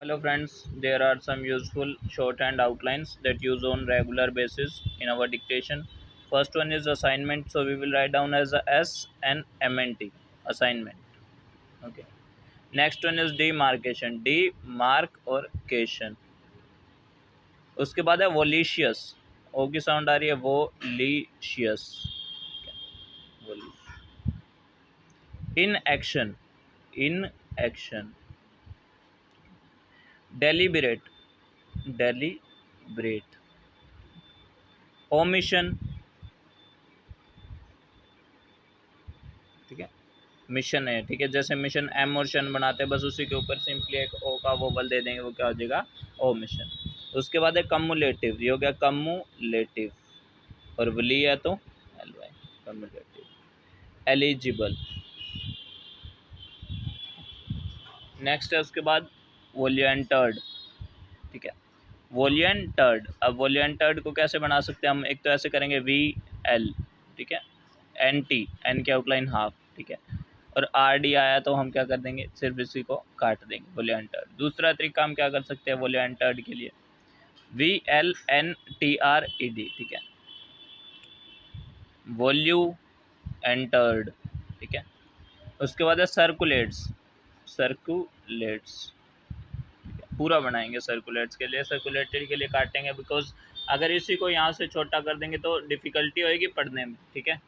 Hello friends, there are some useful shorthand outlines that use on regular basis in our dictation. First one is assignment, so we will write down as a S and MNT assignment. Okay. Next one is demarcation, demark और cation. उसके बाद है वोलिशियस, ओ की sound आ रही है वोलिशियस. In action, deliberate, omission, ठीक है, mission है, ठीक है, जैसे मिशन एम और शन बनाते हैं, बस उसी के ऊपर सिंपली एक ओ का वोवल दे देंगे, वो क्या हो जाएगा, ओ मिशन. उसके बाद है कम्युलेटिव, ये हो गया कम्युलेटिव, और वली है तो L Y, cumulative. Eligible. Next है उसके बाद वॉलंटर्ड, ठीक है, वॉलंटर्ड. अब वॉलंटर्ड को कैसे बना सकते हैं हम, एक तो ऐसे करेंगे वी एल, ठीक है, एन टी, एन की आउटलाइन हाफ, ठीक है, और आर डी आया तो हम क्या कर देंगे, सिर्फ इसी को काट देंगे, वॉलंटर्ड. दूसरा तरीका हम क्या कर सकते हैं वॉलंटर्ड के लिए, V L N T R E D, ठीक है, वॉल्यू एंटर्ड, ठीक है. उसके बाद है सर्कुलेट्स, पूरा बनाएंगे सर्कुलेट्स के लिए. सर्कुलेटेड के लिए काटेंगे बिकॉज अगर इसी को यहाँ से छोटा कर देंगे तो डिफ़िकल्टी होएगी पढ़ने में, ठीक है.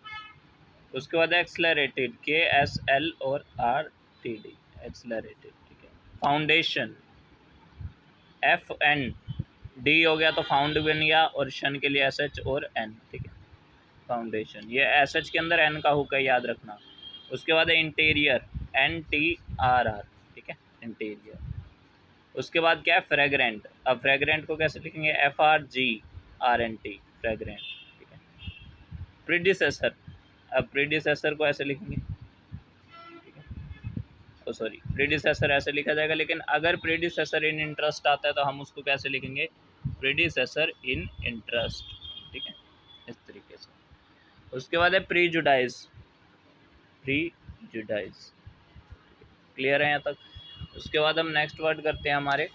उसके बाद एक्सलरेटेड, के एस एल और आर टी डी, एक्सलरेटेड, ठीक है. फाउंडेशन, एफ एन डी हो गया तो फाउंड बन गया, और शन के लिए एस एच और एन, ठीक है, फाउंडेशन. ये एस एच के अंदर एन का हुक है, याद रखना. उसके बाद है interior, N T R R, ठीक है, इंटीरियर. उसके बाद क्या है फ्रेग्रेंट. अब फ्रेग्रेंट को कैसे लिखेंगे, F R G R N T, fragrant, ठीक है. प्रीडिसेसर, अब प्रीडिसेसर को ऐसे लिखेंगे, ठीक है, सॉरी प्रीडिसेसर ऐसे लिखा जाएगा, लेकिन अगर प्रीडिसेसर इन इंटरेस्ट आता है तो हम उसको कैसे लिखेंगे, प्रीडिसेसर इन इंटरेस्ट, ठीक है, इस तरीके से. उसके बाद है प्रीजुडाइज, क्लियर है यहाँ तक. उसके बाद हम नेक्स्ट वर्ड करते हैं, हमारे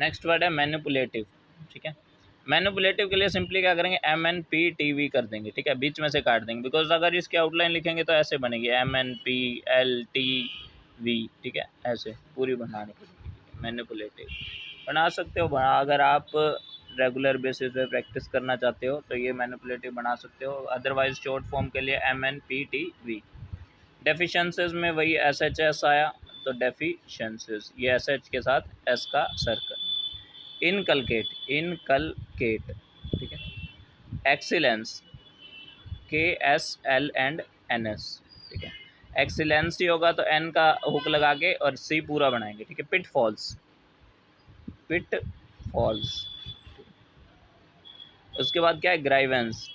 नेक्स्ट वर्ड है मैनिपुलेटिव, ठीक है. मैनिपुलेटिव के लिए सिंपली क्या करेंगे, M N P T V कर देंगे, ठीक है, बीच में से काट देंगे, बिकॉज अगर इसकी आउटलाइन लिखेंगे तो ऐसे बनेगी M N P L T V, ठीक है, ऐसे पूरी बनाने के लिए मैनिपुलेटिव बना सकते हो. अगर आप रेगुलर बेसिस पे प्रैक्टिस करना चाहते हो तो ये मैनिपुलेटिव बना सकते हो. अदरवाइज शॉर्ट फॉर्म के लिए M N P T V. Deficiencies में वही एस एच एस आया तो डेफिशिएंसीज, ये एस एच के साथ एस का सर्कल. इनकलकेट, ठीक है. Excellence, K S L and N S, ठीक है. एक्सीलेंसी होगा तो एन का हुक लगा के और सी पूरा बनाएंगे, ठीक है. पिटफॉल्स, उसके बाद क्या है ग्राइवेंस,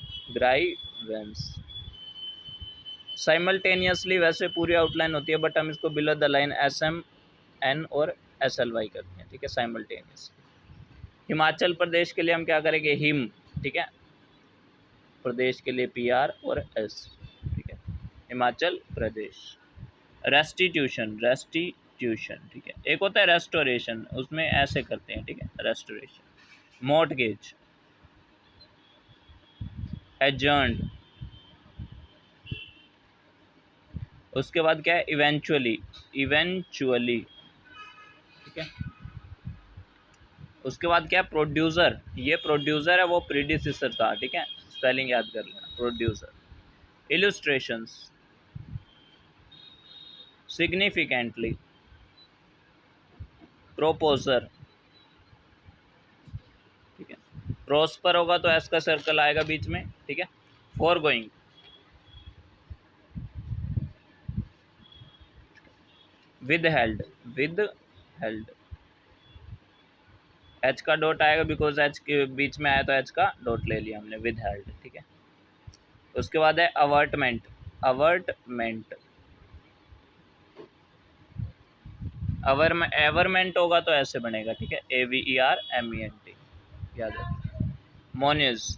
साइमल्टेनियसली वैसे पूरी आउटलाइन होती है, बट हम इसको below the line S M N और एस एल वाई करते हैं, ठीक है, साइमल्टेनियस. हिमाचल प्रदेश के लिए हम क्या करेंगे, हिम, ठीक है, प्रदेश के लिए पी आर और एस, ठीक है, हिमाचल प्रदेश. रेस्टिट्यूशन, ठीक है. एक होता है रेस्टोरेशन, उसमें ऐसे करते हैं, ठीक है, रेस्टोरेशन. Mortgage, adjourned. उसके बाद क्या है इवेंचुअली, ठीक है. उसके बाद क्या है प्रोड्यूसर, ये प्रोड्यूसर है, वो प्रीडिसेसर था, ठीक है, स्पेलिंग याद कर लेना, प्रोड्यूसर. इलस्ट्रेशंस, सिग्निफिकेंटली, प्रोपोजर, ठीक है. प्रोस्पर होगा तो एस का सर्कल आएगा बीच में, ठीक है. फॉरगोइंग, विदहेल्ड, एच का डॉट आएगा बिकॉज एच के बीच में आया तो एच का डॉट ले लिया हमने, विदहेल्ड, ठीक है. उसके बाद है अवर्टमेंट, एवरमेंट होगा तो ऐसे बनेगा, ठीक है, AVERMENT, याद रखिए. मोनिज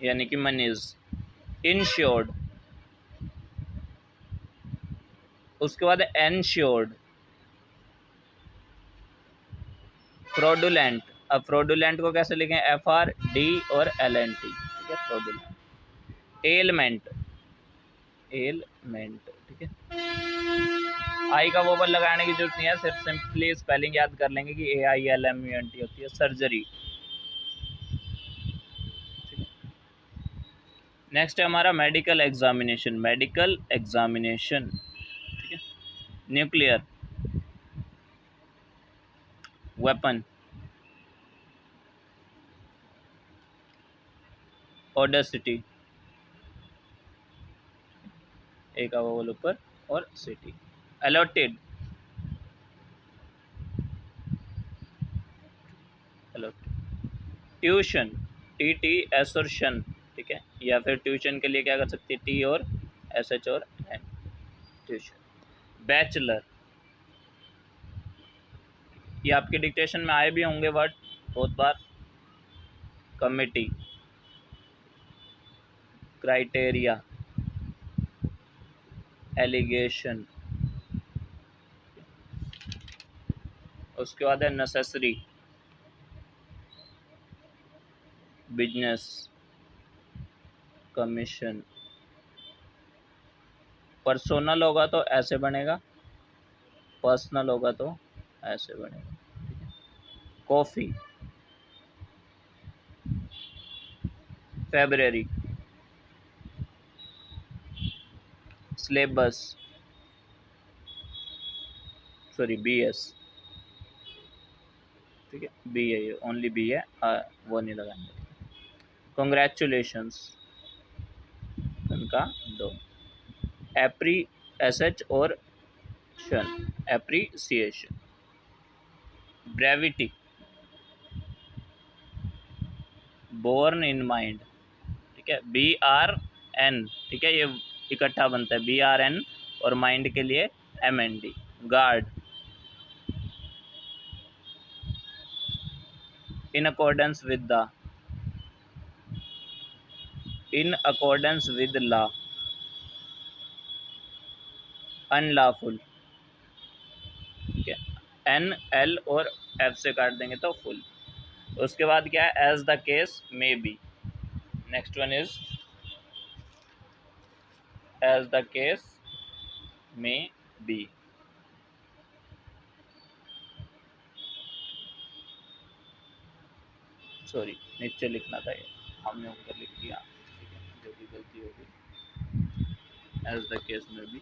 यानी कि मनीज. इंश्योर्ड. उसके बाद है एनश्योर्ड, फ्रॉडुलेंट, अब फ्रॉडुलेंट को कैसे लिखें, FRD और LNT, ठीक है, फ्रॉडुलेंट। एलमेंट, एलमेंट, ठीक है, आई का वोबल लगाने की जरूरत नहीं है, सिर्फ सिंपली स्पेलिंग याद कर लेंगे कि AILMENT होती है, सर्जरी। नेक्स्ट है हमारा मेडिकल एग्जामिनेशन, मेडिकल एग्जामिनेशन, ठीक है। न्यूक्लियर, वेपन, ऑडेसिटी, एक का वोबल ऊपर और सिटी। अलॉटेड, ट्यूशन, TTS और शन, ठीक है, या फिर ट्यूशन के लिए क्या कर सकते हैं, T और SH और N, ट्यूशन। बैचलर, ये आपके डिक्टेशन में आए भी होंगे वर्ड बहुत बार। कमिटी, क्राइटेरिया, एलिगेशन, उसके बाद है नेसेसरी, बिजनेस, कमीशन। पर्सोनल होगा तो ऐसे बनेगा, पर्सनल होगा तो ऐसे बनेगा। Coffee, February, syllabus, sorry BS, ठीक है, B है ये, ओनली B है, वो नहीं लगाएंगे। कॉन्ग्रेचुलेशंस, उनका दो। एप्री, SH और शन, appreciation. Brevity, borne in mind, ठीक है, BRN, ठीक है, ये इकट्ठा बनता है BRN, और माइंड के लिए MND। Guard, in accordance with the, in accordance with law. Unlawful, ठीक है, NL और F से काट देंगे तो फुल। उसके बाद क्या है, as the case may be. Next one is as the case may be. Sorry, नीचे लिखना था, ये हमने ऊपर लिख दिया, ठीक है, जो भी गलती होगी। एज द केस में भी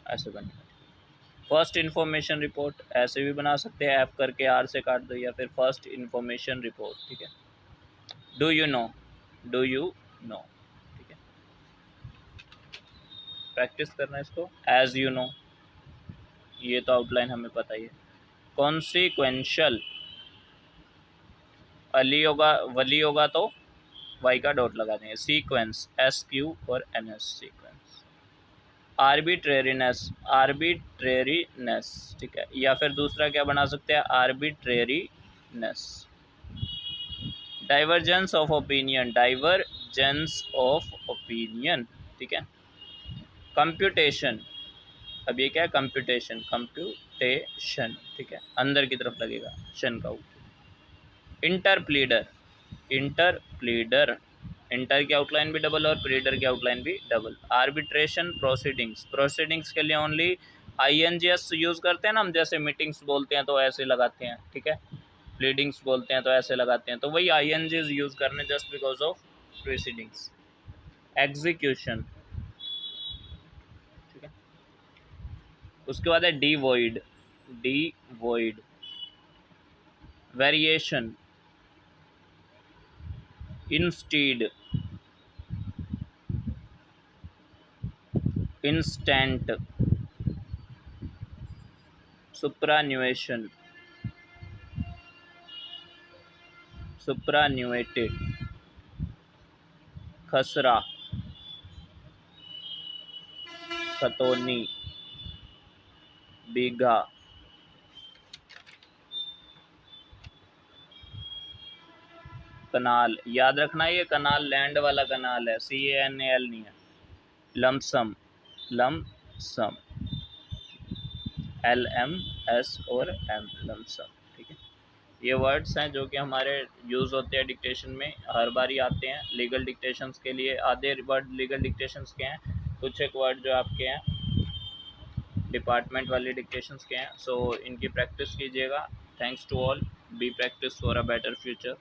ऐसे बनेगा। फर्स्ट इंफॉर्मेशन रिपोर्ट ऐसे भी बना सकते हैं, F करके R से काट दो, या फिर फर्स्ट इंफॉर्मेशन रिपोर्ट, ठीक है। Do you know, do you know, ठीक है, प्रैक्टिस करना इसको। एज यू नो, ये तो आउटलाइन हमें पता ही है। कॉन्सिक्वेंशियल, वली होगा तो Y का डॉट लगा देंगे। सीक्वेंस, SQ और NS, सीक्वेंस। आर्बिट्रेरीनेस, आर्बिट्रेरीनेस, ठीक है, या फिर दूसरा क्या बना सकते हैं, arbitrariness. Divergence of opinion, divergence of opinion, ठीक है। कंप्यूटेशन, अब ये क्या है, कंप्यूटेशन, कंप्यूटेशन, ठीक है, अंदर की तरफ लगेगा शन का ऊपर। इंटरप्लीडर, इंटरप्लीडर, इंटर की आउटलाइन भी डबल और प्लीडर की आउटलाइन भी डबल। आर्बिट्रेशन प्रोसीडिंग्स, प्रोसीडिंग्स के लिए ओनली INGS यूज़ करते हैं ना हम, जैसे मीटिंग्स बोलते हैं तो ऐसे लगाते हैं, ठीक है, प्लीडिंग्स बोलते हैं तो ऐसे लगाते हैं, तो वही INGs यूज़ करने just because of proceedings. Execution, ठीक है, उसके बाद है devoid, devoid. Variation, instead, instant. Superannuation, superannuated. खसरा, खतौनी, बीघा। कनाल, याद रखना ये कनाल लैंड वाला कनाल है, CANAL नहीं है। Lump sum, lump sum. LMS और M लमसम, ठीक है। ये वर्ड्स हैं जो कि हमारे यूज़ होते हैं डिक्टेशन में, हर बार ही आते हैं। लीगल डिक्टेशंस के लिए आधे वर्ड लीगल डिक्टेशंस के हैं, कुछ एक वर्ड जो आपके हैं डिपार्टमेंट वाले डिक्टेशंस के हैं। सो इनकी प्रैक्टिस कीजिएगा। Thanks to all, be practice for a better future.